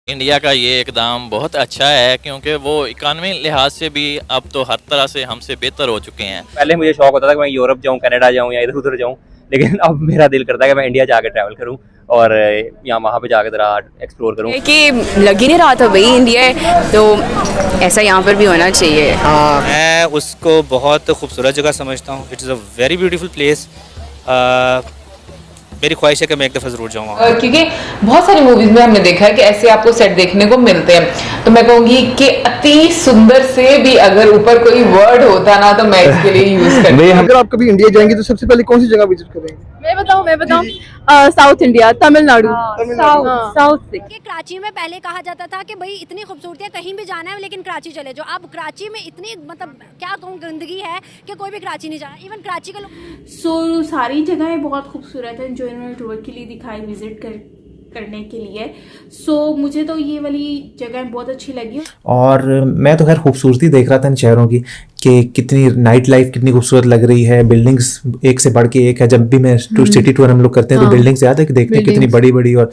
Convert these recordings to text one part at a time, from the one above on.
India का ये एकदम बहुत अच्छा है क्योंकि वो इकानमी लिहाज से भी अब तो हर तरह से हमसे बेहतर हो चुके हैं। पहले मुझे शौक होता था कि मैं यूरोप जाऊं, कनाडा जाऊं या इधर उधर जाऊं, लेकिन अब मेरा दिल करता है कि मैं इंडिया जाके ट्रैवल करूं और यहाँ वहाँ पे जाकर जरा एक्सप्लोर करूं। कि लग ही नहीं रहा था भाई इंडिया है तो ऐसा यहाँ पर भी होना चाहिए। मैं उसको बहुत खूबसूरत जगह समझता हूँ। It is a very beautiful place. मेरी ख्वाहिश है कि मैं एक दफ़ा ज़रूर जाऊँ वहाँ। क्योंकि बहुत सारी मूवीज में हमने देखा है कि ऐसे आपको सेट देखने को मिलते हैं, तो मैं कहूंगी कि अति सुंदर से भी अगर ऊपर कोई वर्ड होता ना तो मैं इसके लिए यूज करती। अगर आप कभी इंडिया जाएंगे तो सबसे पहले कौन सी जगह विजिट करेंगे? मैं बताऊं साउथ इंडिया, तमिलनाडु। साउथ से कि कराची में पहले कहा जाता था कि भाई इतनी खूबसूरती है, कहीं भी जाना है लेकिन कराची चले जाओ। अब कराची में इतनी मतलब क्या कहूँ गंदगी है कि कोई भी कराची नहीं जाना, इवन कराची के लोग। सारी जगहें बहुत खूबसूरत हैं जो इन्होंने टूर के लिए दिखाई विजिट करने के लिए। मुझे तो ये वाली जगह बहुत अच्छी लगी। और मैं तो खैर खूबसूरती देख रहा था इन शहरों की कि कितनी नाइट लाइफ कितनी खूबसूरत लग रही है। बिल्डिंग्स एक से बढ़ के एक है। जब भी मैं सिटी टूर हम लोग करते हैं तो बिल्डिंग्स याद है कि देखते हैं कितनी बड़ी बड़ी। और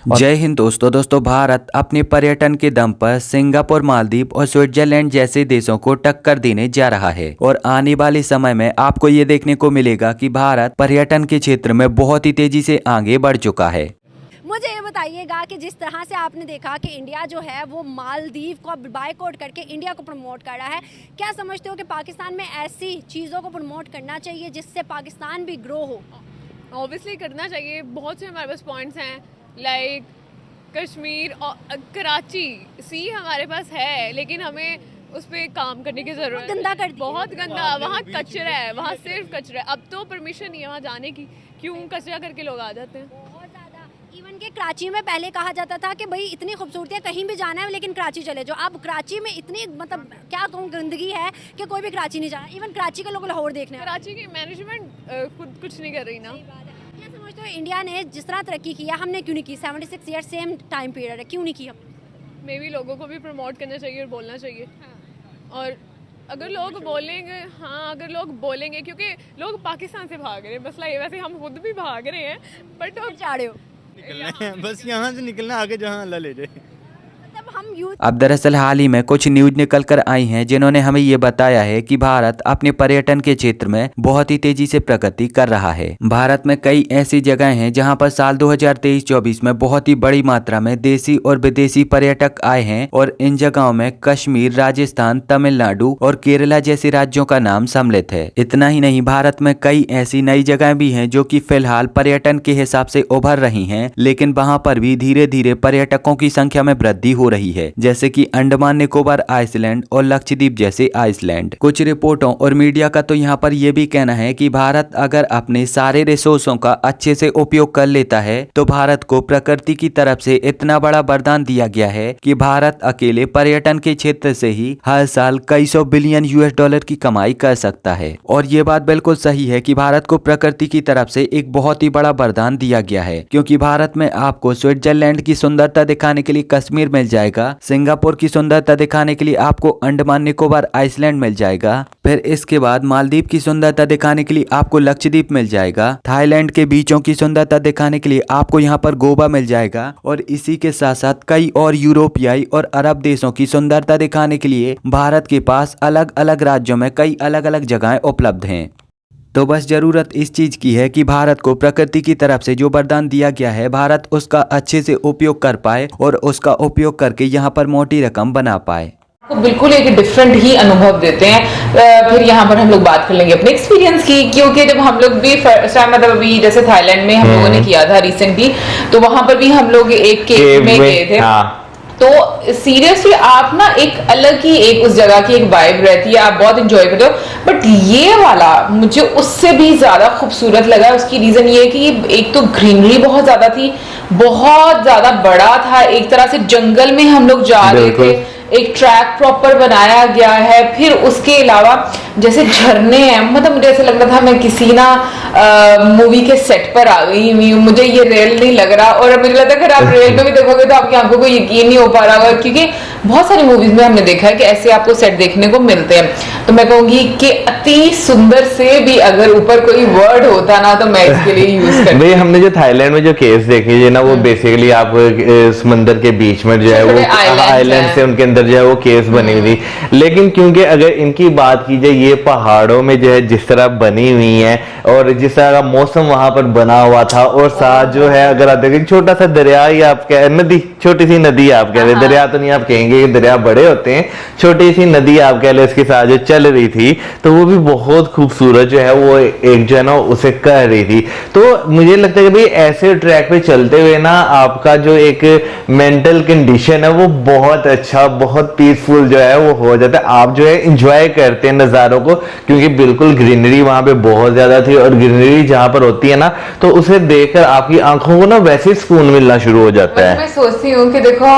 जय हिंद दोस्तों भारत अपने पर्यटन के दम पर सिंगापुर, मालदीव और स्विट्जरलैंड जैसे देशों को टक्कर देने जा रहा है और आने वाले समय में आपको ये देखने को मिलेगा कि भारत पर्यटन के क्षेत्र में बहुत ही तेजी से आगे बढ़ चुका है। मुझे ये बताइएगा कि जिस तरह से आपने देखा कि इंडिया जो है वो मालदीव को बायकॉट करके इंडिया को प्रमोट कर रहा है, क्या समझते हो कि पाकिस्तान में ऐसी चीज़ों को प्रमोट करना चाहिए जिससे पाकिस्तान भी ग्रो हो? ऑब्वियसली करना चाहिए। बहुत से हमारे पास पॉइंट्स हैं, लाइक कश्मीर और कराची सी हमारे पास है, लेकिन हमें उस पर काम करने की जरूरत है। गंदा कर बहुत गंदा, वहाँ कचरा है, वहाँ सिर्फ कचरा है। अब तो परमिशन नहीं है वहाँ जाने की, क्यों कचरा करके लोग आ जाते हैं। इवन के कराची में पहले कहा जाता था कि भाई इतनी खूबसूरती है, कहीं भी जाना है लेकिन कराची चले जाओ। अब कराची में इतनी मतलब क्या कहूँ गंदगी है कि कोई भी कराची नहीं जाना, इवन कराची के लोग लाहौर देखने। कराची की मैनेजमेंट खुद कुछ नहीं कर रही ना। क्या समझते हो इंडिया ने जिस तरह तरक्की किया हमने क्यों नहीं की? 76 ईयर सेम टाइम पीरियड है, क्यों नहीं की हमने? मे बी लोगों को भी प्रमोट करना चाहिए और बोलना चाहिए। और अगर लोग बोलेंगे, अगर लोग बोलेंगे, क्योंकि लोग पाकिस्तान से भाग रहे हैं, मसला ये, वैसे हम खुद भी भाग रहे हैं बट लोग जा रहे हो निकलना है, बस यहाँ से निकलना, आगे जहाँ अल्लाह ले जाए। अब दरअसल हाल ही में कुछ न्यूज निकल कर आई हैं जिन्होंने हमें ये बताया है कि भारत अपने पर्यटन के क्षेत्र में बहुत ही तेजी से प्रगति कर रहा है। भारत में कई ऐसी जगह हैं जहां पर साल 2023-24 में बहुत ही बड़ी मात्रा में देसी और विदेशी पर्यटक आए हैं और इन जगहों में कश्मीर, राजस्थान, तमिलनाडु और केरला जैसे राज्यों का नाम सम्मिलित है। इतना ही नहीं, भारत में कई ऐसी नई जगह भी हैं जो कि फिलहाल पर्यटन के हिसाब से उभर रही हैं, लेकिन वहाँ पर भी धीरे धीरे पर्यटकों की संख्या में वृद्धि हो रही है, जैसे कि अंडमान निकोबार आइसलैंड और लक्षद्वीप जैसे आइसलैंड। कुछ रिपोर्टों और मीडिया का तो यहाँ पर यह भी कहना है कि भारत अगर अपने सारे रिसोर्सों का अच्छे से उपयोग कर लेता है तो भारत को प्रकृति की तरफ से इतना बड़ा वरदान दिया गया है कि भारत अकेले पर्यटन के क्षेत्र से ही हर साल कई सौ बिलियन US$ की कमाई कर सकता है। और ये बात बिल्कुल सही है कि भारत को प्रकृति की तरफ से एक बहुत ही बड़ा वरदान दिया गया है, क्योंकि भारत में आपको स्विट्जरलैंड की सुंदरता दिखाने के लिए कश्मीर मिल जाएगा, सिंगापुर की सुंदरता दिखाने के लिए आपको अंडमान निकोबार आइसलैंड मिल जाएगा, फिर इसके बाद मालदीव की सुंदरता दिखाने के लिए आपको लक्षद्वीप मिल जाएगा, थाईलैंड के बीचों की सुंदरता दिखाने के लिए आपको यहाँ पर गोवा मिल जाएगा, और इसी के साथ साथ कई और यूरोपियाई और अरब देशों की सुंदरता दिखाने के लिए भारत के पास अलग अलग राज्यों में कई अलग अलग जगहें उपलब्ध हैं। तो बस जरूरत इस चीज की है कि भारत को प्रकृति की तरफ से जो वरदान दिया गया है, भारत उसका अच्छे से उपयोग कर पाए और उसका उपयोग करके यहाँ पर मोटी रकम बना पाए। तो बिल्कुल एक डिफरेंट ही अनुभव देते हैं। फिर यहाँ पर हम लोग बात कर लेंगे अपने एक्सपीरियंस की, क्योंकि जब हम लोग भी फर्स्ट टाइम मतलब अभी जैसे थाईलैंड में हम लोगों ने किया था रिसेंटली, तो वहां पर भी हम लोग एक केव में गए थे। तो सीरियसली आप ना एक अलग ही एक उस जगह की एक वाइब रहती है, आप बहुत एंजॉय करते हो। बट ये वाला मुझे उससे भी ज्यादा खूबसूरत लगा। उसकी रीजन ये है कि एक तो ग्रीनरी बहुत ज्यादा थी, बहुत ज्यादा बड़ा था, एक तरह से जंगल में हम लोग जा रहे थे, एक ट्रैक प्रॉपर बनाया गया है। फिर उसके अलावा जैसे झरने हैं, मतलब मुझे ऐसा लग रहा था मैं किसी ना मूवी के सेट पर आ गई हुई हूँ। मुझे ये रियल नहीं लग रहा, और मुझे लगता है अगर आप रियल में भी देखोगे तो आपकी आंखों को यकीन नहीं हो पा रहा होगा, क्योंकि बहुत सारी मूवीज में हमने देखा है कि ऐसे आपको सेट देखने को मिलते हैं। तो मैं कहूंगी कि अति सुंदर से भी अगर ऊपर कोई वर्ड होता ना तो मैं इसके लिए यूज करती। भाई हमने जो थाईलैंड में जो केस देखे है ना, वो बेसिकली आप समंदर के बीच में जो है वो आइलैंड से उनके अंदर जो है वो केस बनी हुई थी। लेकिन क्योंकि अगर इनकी बात की जाए, ये पहाड़ों में जो है जिस तरह बनी हुई है और जिस तरह का मौसम वहां पर बना हुआ था, और साथ जो है अगर आप देखें छोटा सा दरिया ही आप कह, नदी, छोटी सी नदी आप कह रहे, दरिया तो नहीं आप कहेंगे, दरिया बड़े होते हैं, छोटी सी नदी आप कह ले, उसके साथ जो चल रही थी तो वो भी बहुत खूबसूरत जो है वो एक जो है ना उसे कर रही थी। तो मुझे लगता है कि भाई ऐसे ट्रैक पे चलते हुए ना आपका जो एक मेंटल कंडीशन है वो बहुत अच्छा, बहुत पीसफुल जो है वो हो जाता है। आप जो है इंजॉय करते हैं नज़ारों को, क्योंकि बिल्कुल ग्रीनरी वहां पे बहुत ज्यादा थी, और ग्रीनरी जहां पर होती है ना तो उसे देखकर आपकी आंखों को ना वैसे सुकून मिलना शुरू हो जाता है। मैं सोचती हूँ कि देखो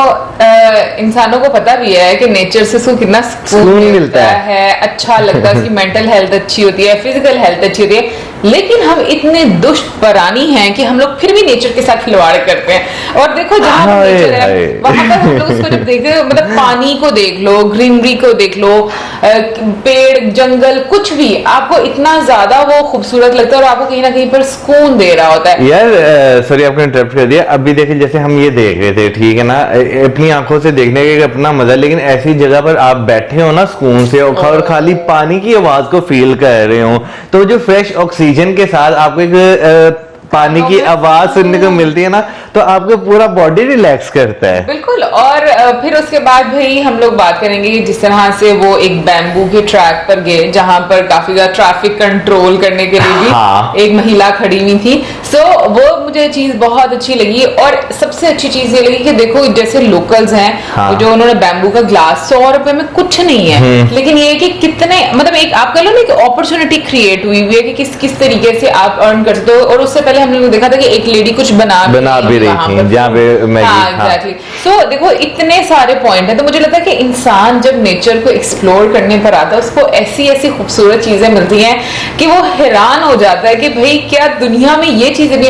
इंसानों को पता भी है कि नेचर से उसको कितना सुकून मिलता है, अच्छा लगता है, उसकी मेंटल हेल्थ अच्छी होती है, फिजिकल हेल्थ अच्छी होती है। लेकिन हम इतने दुष्ट प्राणी हैं कि हम लोग फिर भी नेचर के साथ खिलवाड़ करते हैं। और देखो जहाँ नेचर है वहां पर हम लोग उसको जब देखते हैं, मतलब पानी को देख लो, ग्रीनरी को देख लो, पेड़ जंगल कुछ भी आपको इतना ज्यादा वो खूबसूरत लगता है और आपको कहीं ना कहीं पर सुकून दे रहा होता है। यार सॉरी आपको इंटरप्ट कर दिया। अभी देखिए जैसे हम ये देख रहे थे, ठीक है ना, अपनी आंखों से देखने का एक अपना मजा, लेकिन ऐसी जगह पर आप बैठे हो ना सुकून से और खाली पानी की आवाज को फील कर रहे हो, तो जो फ्रेश ऑक्सीजन के साथ आपको एक पानी की आवाज सुनने को मिलती है ना, तो आपको पूरा बॉडी रिलैक्स करता है। बिल्कुल। और फिर उसके बाद भाई हम लोग बात करेंगे जिस तरह से वो एक बैम्बू के ट्रैक पर गए जहां पर काफी ज्यादा ट्रैफिक कंट्रोल करने के लिए भी एक महिला खड़ी हुई थी। सो वो मुझे चीज बहुत अच्छी लगी। और सबसे अच्छी चीज ये लगी कि देखो जैसे लोकल्स हैं जो उन्होंने बैम्बू का ग्लास 100 रुपए में कुछ नहीं है, लेकिन ये कि कितने मतलब एक आप कह लो ना कि अपॉर्चुनिटी क्रिएट हुई है कि किस तरीके से आप अर्न कर सकते हो। और उससे पहले हमने देखा था कि एक लेडी कुछ बना भी रही थी जहाँ पे एग्जैक्टली। सो देखो इतने सारे पॉइंट है। तो मुझे लगता है कि इंसान जब नेचर को एक्सप्लोर करने पर आता है उसको ऐसी ऐसी खूबसूरत चीजें मिलती हैं कि वो हैरान हो जाता है कि भाई क्या दुनिया में ये चीजें भी।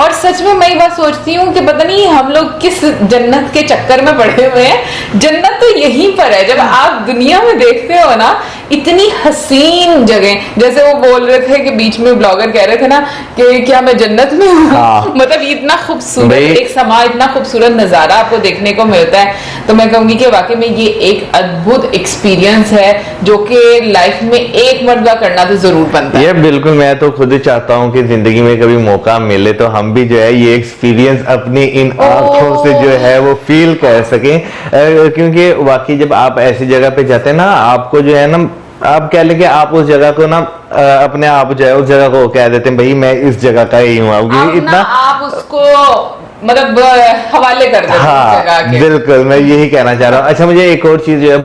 और सच में मैं ये बात सोचती हूँ कि पता नहीं हम लोग किस जन्नत के चक्कर में पड़े हुए हैं। जन्नत तो यहीं पर है। जब आप दुनिया में देखते हो ना इतनी हसीन जगह, जैसे वो बोल रहे थे कि बीच में ब्लॉगर कह रहे थे ना कि क्या मैं जन्नत में हूँ। मतलब इतना खूबसूरत एक समा, इतना खूबसूरत नजारा आपको देखने को मिलता है। तो मैं कहूंगी कि वाकई में ये एक अद्भुत एक्सपीरियंस है जो कि लाइफ में एक मरतबा करना तो जरूर बनता है। ये बिल्कुल, मैं तो खुद चाहता हूँ कि जिंदगी में कभी मौका मिले तो हम भी जो है ये एक्सपीरियंस अपनी इन आंखों से जो है वो फील कर सकें, क्योंकि वाकई जब आप ऐसी जगह पे जाते हैं ना, आपको जो है ना, आप कह लेंगे आप उस जगह को ना अपने आप जो है उस जगह को कह देते हैं भाई मैं इस जगह का ही हूँ, इतना आप उसको मतलब हवाले कर देते हैं। हाँ बिल्कुल, मैं यही कहना चाह रहा हूँ। अच्छा मुझे एक और चीज जो है